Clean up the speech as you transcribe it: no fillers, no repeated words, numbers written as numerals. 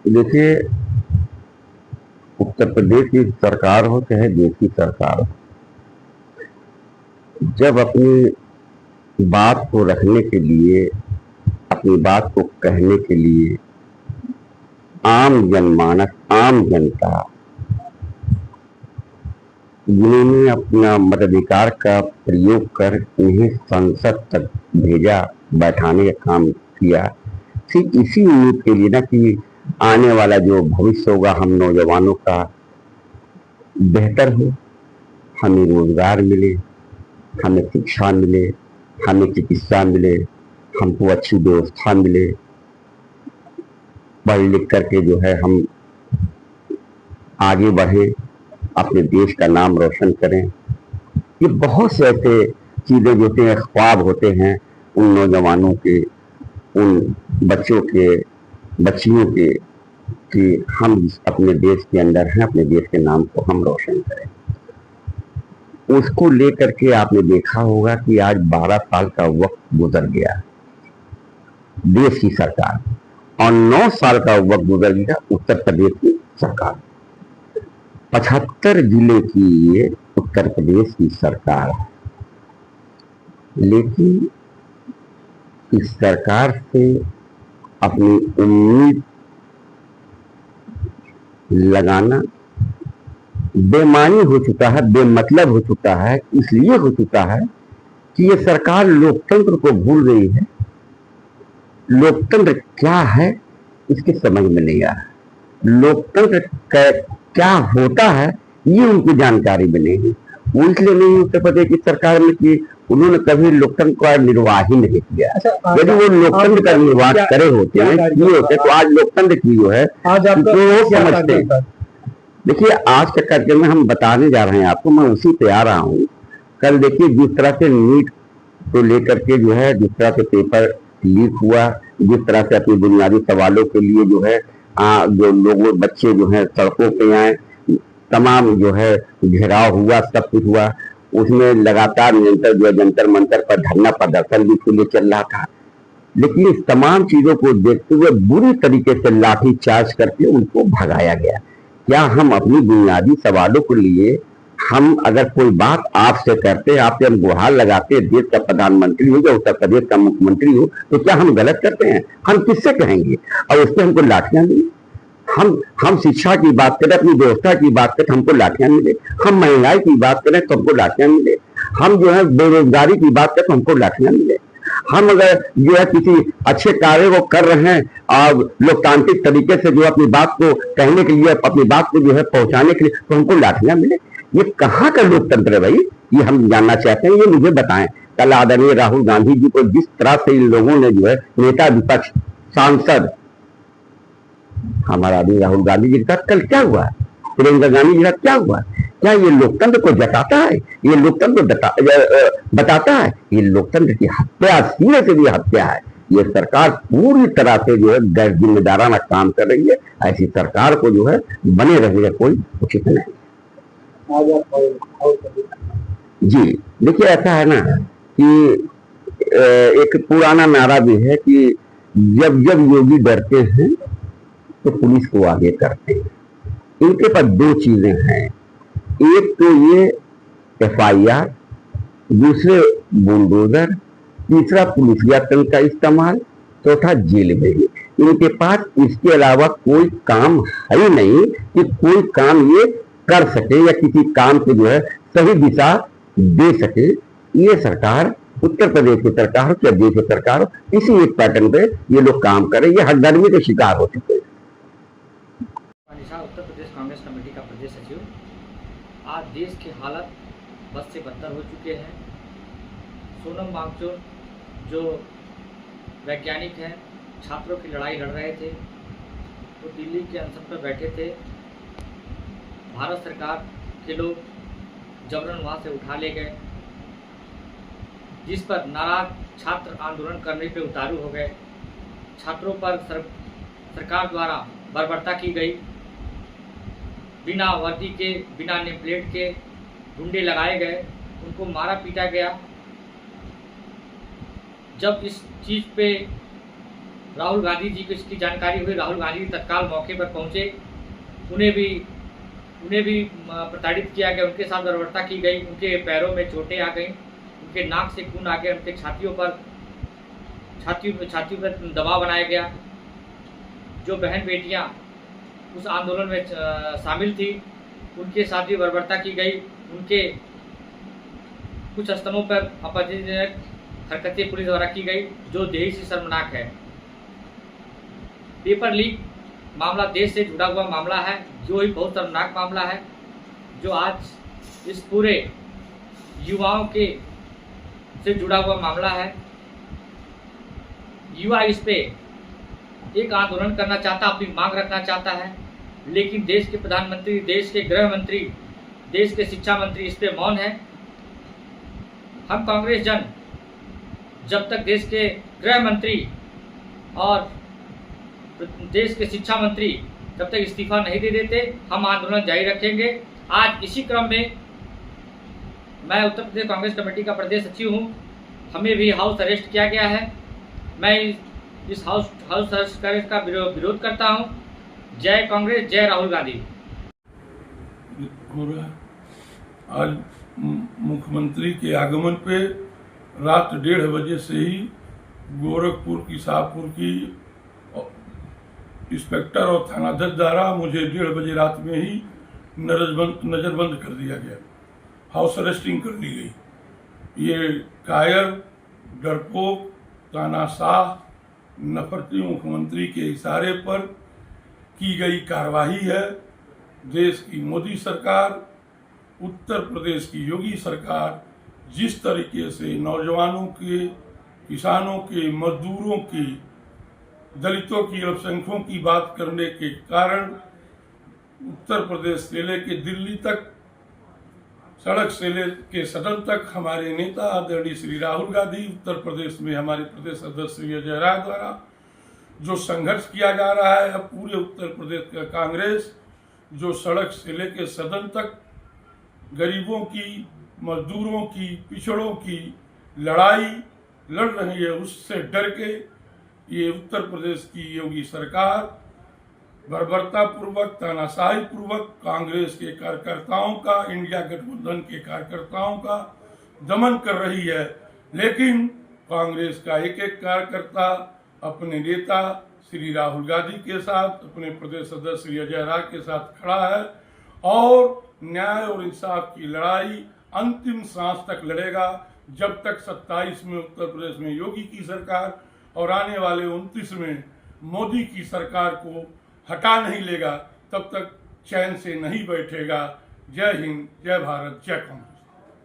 देखिए, उत्तर प्रदेश की सरकार हो चाहे देश की सरकार हो, जब अपनी बात को रखने के लिए, अपनी बात को कहने के लिए आम जनमानस, आम जनता, जिन्होंने अपना मताधिकार का प्रयोग कर इन्हें संसद तक भेजा, बैठाने का काम किया, सिर्फ इसी उम्मीद के लिए ना कि आने वाला जो भविष्य होगा हम नौजवानों का बेहतर हो, हमें रोजगार मिले, हमें शिक्षा मिले, हमें चिकित्सा मिले, हमको अच्छी व्यवस्था मिले, पढ़ लिख करके जो है हम आगे बढ़े, अपने देश का नाम रोशन करें। ये बहुत से ऐसे चीजें जो होते हैं, ख्वाब होते हैं उन नौजवानों के, उन बच्चों के, बच्चियों के, कि हम अपने देश के अंदर हैं, अपने देश के नाम को हम रोशन करें। उसको लेकर के आपने देखा होगा कि आज 12 साल का वक्त गुजर गया देश की सरकार, और 9 साल का वक्त गुजर गया उत्तर प्रदेश की सरकार। 75 जिले की ये उत्तर प्रदेश की सरकार है, लेकिन इस सरकार से अपनी उम्मीद लगाना बेमानी हो चुका है, बेमतलब हो चुका है। इसलिए हो चुका है कि ये सरकार लोकतंत्र को भूल गई है। लोकतंत्र क्या है इसके समझ में नहीं आ रहा। लोकतंत्र क्या होता है ये उनकी जानकारी में नहीं है। वो इसलिए नहीं उत्तर प्रदेश की सरकार में कि उन्होंने कभी लोकतंत्र का निर्वाह ही नहीं किया। यदि वो लोकतंत्र का निर्वाह करे होते हैं, किए होते, तो आज लोकतंत्र की जो है वो समझते हैं। देखिए, आज के कार्यक्रम में हम बताने जा रहे हैं आपको, मैं उसी पे आ रहा हूँ। कल देखिए जिस तरह से नीट को लेकर के जो है, जिस तरह से पेपर लीक हुआ, जिस तरह से अपने बुनियादी सवालों के लिए जो है जो लोगों, बच्चे जो है सड़कों पे आए, तमाम जो है घेराव हुआ, सब कुछ हुआ, उसमें लगातार निरंतर जो है जंतर मंतर पर धरना प्रदर्शन भी खुले चल रहा था। लेकिन इस तमाम चीजों को देखते हुए बुरी तरीके से लाठी चार्ज करके उनको भगाया गया। क्या हम अपनी बुनियादी सवालों के लिए, हम अगर कोई बात आपसे करते, आपसे हम गुहार लगाते, देश का प्रधानमंत्री हो या उत्तर प्रदेश का मुख्यमंत्री हो, तो क्या हम गलत करते हैं? हम किससे कहेंगे? और उससे हमको लाठियां मिली। हम शिक्षा की बात करें, अपनी व्यवस्था की बात करें, हमको लाठियां मिले। हम महंगाई की बात करें तो हमको लाठियां मिले। हम जो है बेरोजगारी की बात करें तो हमको लाठियां मिले। हम अगर जो है किसी अच्छे कार्य को कर रहे हैं और लोकतांत्रिक तरीके से जो अपनी बात को कहने के लिए, अपनी बात को जो है पहुंचाने के लिए, तो हमको लाठियां मिले। ये कहाँ का लोकतंत्र है भाई? ये हम जानना चाहते हैं, ये मुझे बताएं। कल आदरणीय राहुल गांधी जी को जिस तरह से इन लोगों ने जो है, नेता विपक्ष सांसद, हमारा आदमी राहुल गांधी जी का कल क्या हुआ, प्रियंका गांधी जी का क्या हुआ? क्या ये लोकतंत्र को जताता है? ये लोकतंत्र बताता है? ये लोकतंत्र की हत्या, सीने से भी हत्या है। ये सरकार पूरी तरह से जो है गैर जिम्मेदाराना काम कर रही है। ऐसी सरकार को जो है बने रहने का कोई उचित नहीं। जी देखिए, ऐसा है ना कि एक पुराना नारा भी है कि जब जब योगी डरते हैं तो पुलिस को आगे करते हैं। इनके पास दो चीजें हैं, एक तो ये FIR, दूसरे बुलडोजर, तीसरा पुलिसिया तंत्र का इस्तेमाल, चौथा जेल में ही। इनके पास इसके अलावा कोई काम है ही नहीं कि कोई काम ये कर सके या किसी काम को जो है सही दिशा दे सके। ये सरकार, उत्तर प्रदेश की सरकार हो या देश की सरकार हो, इसी एक पैटर्न पे ये लोग काम कर रहे हैं। ये हरदर्मी के शिकार हो चुके हैं। उत्तर प्रदेश कांग्रेस कमेटी का प्रदेश सचिव। आज देश की हालत बद से बदतर हो चुके हैं। सोनम वांगचुक जो वैज्ञानिक हैं, छात्रों की लड़ाई लड़ रहे थे, वो दिल्ली के अनशन पर बैठे थे। भारत सरकार के लोग जबरन वहाँ से उठा ले गए, जिस पर नाराज छात्र आंदोलन करने पे उतारू हो गए। छात्रों पर सरकार द्वारा बर्बरता की गई। बिना वर्दी के, बिना नेम प्लेट के गुंडे लगाए गए, उनको मारा पीटा गया। जब इस चीज़ पे राहुल गांधी जी को इसकी जानकारी हुई, राहुल गांधी तत्काल मौके पर पहुंचे, उन्हें भी प्रताड़ित किया गया, उनके साथ बर्बरता की गई, उनके पैरों में चोटें आ गई, उनके नाक से खून आ गया, उनके छातियों पर दबाव बनाया गया। जो बहन बेटियां उस आंदोलन में शामिल थी उनके साथ भी बर्बरता की गई, उनके कुछ स्तंभों पर आपत्तिजनक हरकतें पुलिस द्वारा की गई, जो देश से शर्मनाक है। पेपर लीक मामला देश से जुड़ा हुआ मामला है, जो एक बहुत शर्मनाक मामला है, जो आज इस पूरे युवाओं के से जुड़ा हुआ मामला है। युवा इस पे एक आंदोलन करना चाहता, अपनी मांग रखना चाहता है, लेकिन देश के प्रधानमंत्री, देश के गृह मंत्री, देश के शिक्षा मंत्री इस पे मौन है। हम कांग्रेस जन जब तक देश के गृह मंत्री और देश के शिक्षा मंत्री जब तक इस्तीफा नहीं दे देते, हम आंदोलन जारी रखेंगे। आज इसी क्रम में मैं उत्तर प्रदेश कांग्रेस कमेटी का प्रदेश सचिव हूं, हमें भी हाउस अरेस्ट किया गया है। मैं इस हाउस अरेस्ट का विरोध करता हूं। जय कांग्रेस, जय राहुल गांधी। हो रहा है आज मुख्यमंत्री के आगमन पे रात 1:30 बजे से ही गोरखपुर की शाहपुर की इंस्पेक्टर और थानाध्यक्ष द्वारा मुझे 1:30 बजे रात में ही नजरबंद कर दिया गया, हाउस अरेस्टिंग कर ली गई। ये कायर, डरपोक, तानाशाह, नफरती मुख्यमंत्री के इशारे पर की गई कार्रवाई है। देश की मोदी सरकार, उत्तर प्रदेश की योगी सरकार जिस तरीके से नौजवानों के, किसानों के, मजदूरों की, दलितों की, अल्पसंख्यकों की बात करने के कारण उत्तर प्रदेश से लेकर दिल्ली तक, सड़क से लेकर सदन तक हमारे नेता आदरणीय श्री राहुल गांधी, उत्तर प्रदेश में हमारे प्रदेश अध्यक्ष श्री अजय राय द्वारा जो संघर्ष किया जा रहा है, पूरे उत्तर प्रदेश का कांग्रेस जो सड़क से लेकर सदन तक गरीबों की, मजदूरों की, पिछड़ों की लड़ाई लड़ रही है, उससे डर के ये उत्तर प्रदेश की योगी सरकार बर्बरता पूर्वक, तानाशाही पूर्वक कांग्रेस के कार्यकर्ताओं का, इंडिया गठबंधन के कार्यकर्ताओं का दमन कर रही है। लेकिन कांग्रेस का एक एक कार्यकर्ता अपने नेता श्री राहुल गांधी के साथ, अपने प्रदेश अध्यक्ष श्री अजय राय के साथ खड़ा है और न्याय और इंसाफ की लड़ाई अंतिम सांस तक लड़ेगा, जब तक 27 में उत्तर प्रदेश में योगी की सरकार और आने वाले 29 में मोदी की सरकार को हटा नहीं लेगा, तब तक चैन से नहीं बैठेगा। जय हिंद, जय भारत, जय कांग्रेस।